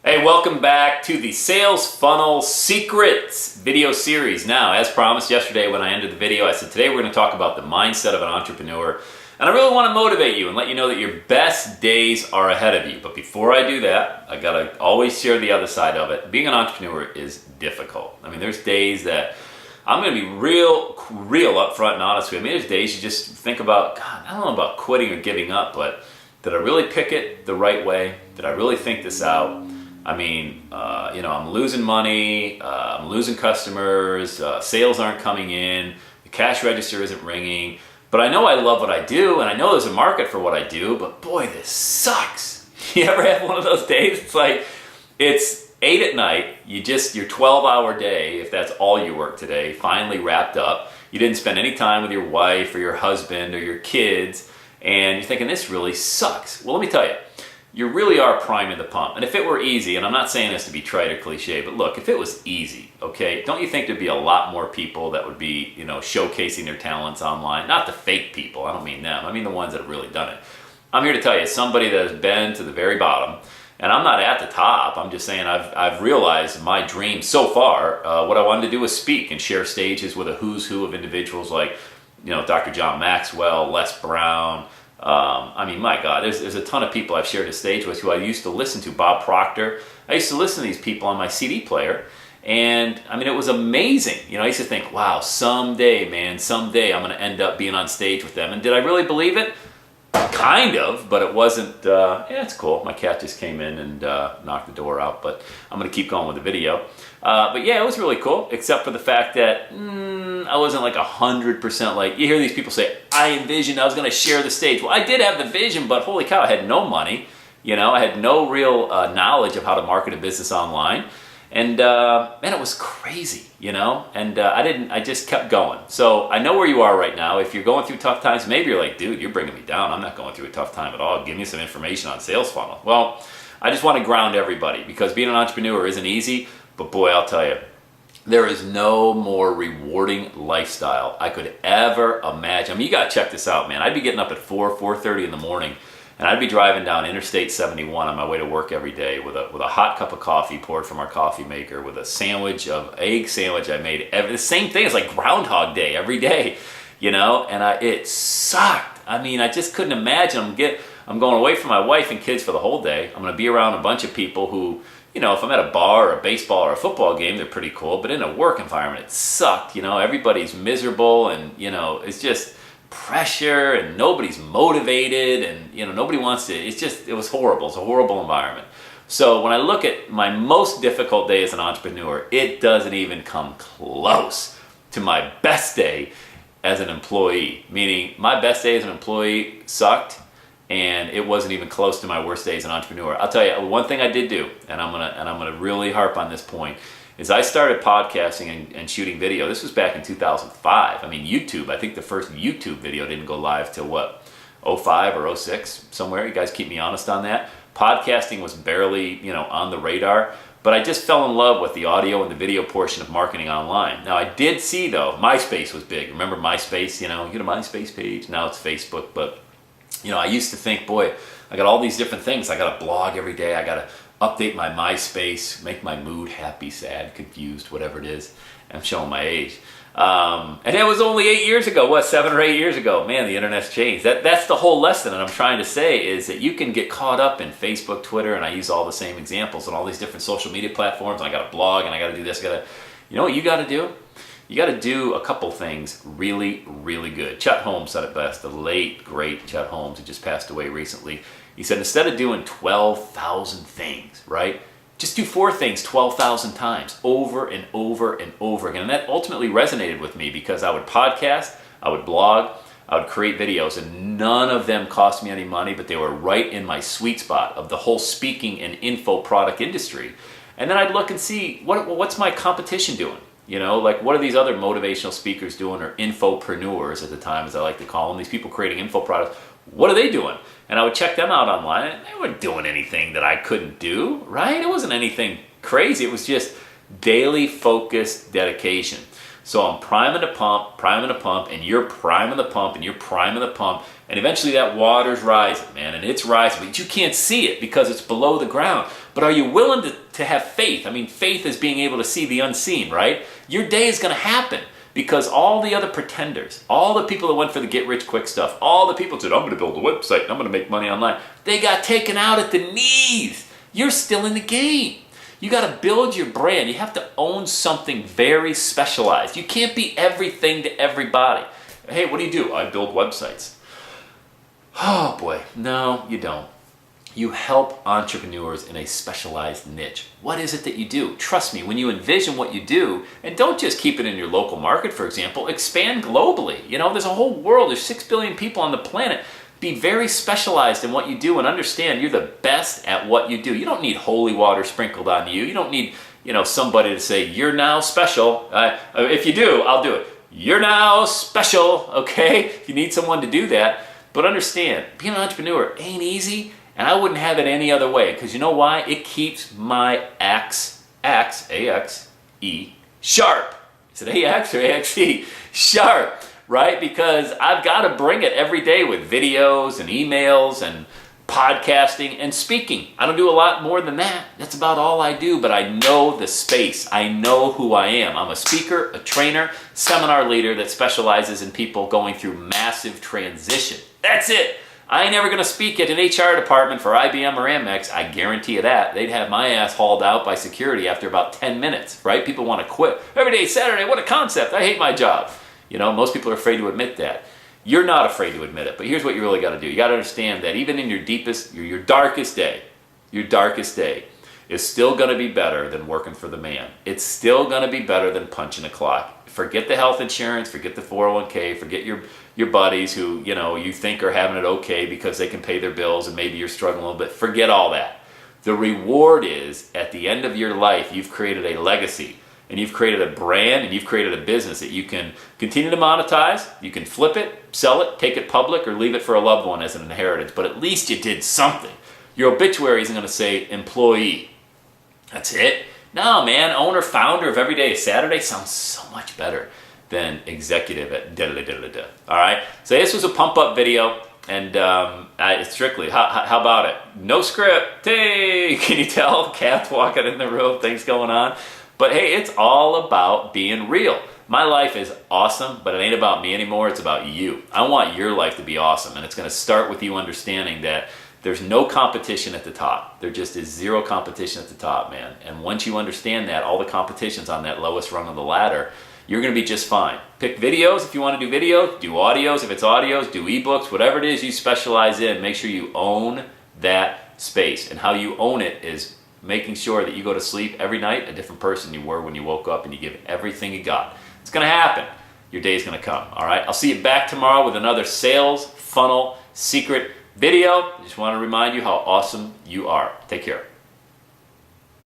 Hey, welcome back to the Sales Funnel Secrets video series. Now, as promised yesterday when I ended the video, I said today we're going to talk about the mindset of an entrepreneur. And I really want to motivate you and let you know that your best days are ahead of you. But before I do that, I got to always share the other side of it. Being an entrepreneur is difficult. I mean, there's days that I'm going to be real upfront and honest with you. I mean, there's days you just think about, God, I don't know about quitting or giving up, but did I really pick it the right way? Did I really think this out? I mean, I'm losing money, I'm losing customers, sales aren't coming in, the cash register isn't ringing, but I know I love what I do, and I know there's a market for what I do, but boy, this sucks. You ever have one of those days? It's like, it's 8 at night, your 12-hour day, if that's all you work today, finally wrapped up. You didn't spend any time with your wife or your husband or your kids, and you're thinking, this really sucks. Well, let me tell you. You really are priming the pump. And if it were easy, and I'm not saying this to be trite or cliche, but look, if it was easy, okay, don't you think there'd be a lot more people that would be, showcasing their talents online? Not the fake people, I don't mean them, I mean the ones that have really done it. I'm here to tell you, somebody that has been to the very bottom, and I'm not at the top, I'm just saying I've realized my dream so far, what I wanted to do was speak and share stages with a who's who of individuals like, Dr. John Maxwell, Les Brown, my God, there's a ton of people I've shared a stage with who I used to listen to. Bob Proctor. I used to listen to these people on my CD player, and it was amazing. I used to think, wow, someday I'm going to end up being on stage with them. And did I really believe it? Kind of, but it wasn't, it's cool. My cat just came in and knocked the door out, but I'm going to keep going with the video. But yeah, it was really cool, except for the fact that I wasn't like 100% like, you hear these people say, I envisioned I was going to share the stage. Well, I did have the vision, but holy cow, I had no money. I had no real knowledge of how to market a business online. And man, it was crazy, and I just kept going. So I know where you are right now. If you're going through tough times, maybe you're like, dude, you're bringing me down. I'm not going through a tough time at all. Give me some information on Sales Funnel. Well, I just want to ground everybody because being an entrepreneur isn't easy, but boy, I'll tell you, there is no more rewarding lifestyle I could ever imagine. You got to check this out, man. I'd be getting up at 4:30 in the morning, and I'd be driving down Interstate 71 on my way to work every day with a hot cup of coffee poured from our coffee maker, with a egg sandwich I made. The same thing. It's like Groundhog Day every day, and it sucked. I just couldn't imagine. I'm going away from my wife and kids for the whole day. I'm going to be around a bunch of people who, if I'm at a bar or a baseball or a football game, they're pretty cool. But in a work environment, it sucked. Everybody's miserable, and, it's just pressure, and nobody's motivated, and nobody wants to. It was horrible. It's a horrible environment. So when I look at my most difficult day as an entrepreneur, it doesn't even come close to my best day as an employee. Meaning my best day as an employee sucked, and it wasn't even close to my worst day as an entrepreneur. I'll tell you one thing I did do, and I'm gonna really harp on this point, is I started podcasting and shooting video. This was back in 2005. YouTube, I think the first YouTube video didn't go live till 05 or 06, somewhere. You guys keep me honest on that. Podcasting was barely, on the radar, but I just fell in love with the audio and the video portion of marketing online. Now I did see though, MySpace was big. Remember MySpace, you get a MySpace page, now it's Facebook, but I used to think, boy, I got all these different things. I got to blog every day. I got to update my MySpace, make my mood happy, sad, confused, whatever it is. I'm showing my age. And it was only 8 years ago, 7 or 8 years ago. Man, the internet's changed. That's the whole lesson that I'm trying to say, is that you can get caught up in Facebook, Twitter, and I use all the same examples on all these different social media platforms. I got to blog, and I got to do this. You know what you got to do? You got to do a couple things really, really good. Chet Holmes said it best, the late, great Chet Holmes, who just passed away recently. He said, instead of doing 12,000 things, right, just do 4 things 12,000 times, over and over and over again. And that ultimately resonated with me because I would podcast, I would blog, I would create videos, and none of them cost me any money, but they were right in my sweet spot of the whole speaking and info product industry. And then I'd look and see, what's my competition doing? What are these other motivational speakers doing, or infopreneurs at the time, as I like to call them, these people creating info products, what are they doing? And I would check them out online, and they weren't doing anything that I couldn't do, right? It wasn't anything crazy. It was just daily focused dedication. So I'm priming the pump, and you're priming the pump, and you're priming the pump, And eventually that water's rising, man, and it's rising, but you can't see it because it's below the ground. But are you willing to have faith? I mean, faith is being able to see the unseen, right? Your day is going to happen because all the other pretenders, all the people that went for the get-rich-quick stuff, all the people that said, I'm going to build a website and I'm going to make money online, they got taken out at the knees. You're still in the game. You got to build your brand. You have to own something very specialized. You can't be everything to everybody. Hey, what do? I build websites. Oh boy, no, you don't. You help entrepreneurs in a specialized niche. What is it that you do? Trust me, when you envision what you do, and don't just keep it in your local market, for example, expand globally. You know, there's a whole world, there's 6 billion people on the planet. Be very specialized in what you do and understand you're the best at what you do. You don't need holy water sprinkled on you. You don't need, somebody to say, you're now special. If you do, I'll do it. You're now special, okay? If you need someone to do that. But understand, being an entrepreneur ain't easy, and I wouldn't have it any other way, because you know why? It keeps my A-X-E, sharp. Is it A-X or A-X-E? Sharp, right? Because I've got to bring it every day with videos and emails and podcasting and speaking. I don't do a lot more than that. That's about all I do, but I know the space. I know who I am. I'm a speaker, a trainer, seminar leader that specializes in people going through massive transition. That's it. I ain't never going to speak at an HR department for IBM or Amex. I guarantee you that. They'd have my ass hauled out by security after about 10 minutes, right? People want to quit. Every day, Saturday, what a concept. I hate my job. Most people are afraid to admit that. You're not afraid to admit it, but here's what you really got to do. You got to understand that even in your darkest day is still going to be better than working for the man. It's still going to be better than punching a clock. Forget the health insurance, forget the 401k, forget your buddies who, you think are having it okay because they can pay their bills and maybe you're struggling a little bit. Forget all that. The reward is at the end of your life, you've created a legacy. And you've created a brand and you've created a business that you can continue to monetize. You can flip it, sell it, take it public, or leave it for a loved one as an inheritance. But at least you did something. Your obituary isn't going to say employee. That's it. No, man, owner, founder of Everyday Saturday sounds so much better than executive at da-da-da-da-da. All right? So this was a pump-up video. And it's strictly, how about it? No script. Hey, can you tell? Cats walking in the room, things going on. But hey, it's all about being real. My life is awesome, but it ain't about me anymore. It's about you. I want your life to be awesome. And it's going to start with you understanding that there's no competition at the top. There just is zero competition at the top, man. And once you understand that, all the competition's on that lowest rung of the ladder, you're going to be just fine. Pick videos if you want to do videos. Do audios if it's audios. Do ebooks. Whatever it is you specialize in, make sure you own that space. And how you own it is making sure that you go to sleep every night a different person you were when you woke up and you give everything you got. It's going to happen. Your day's going to come. All right. I'll see you back tomorrow with another sales funnel secret video. I just want to remind you how awesome you are. Take care.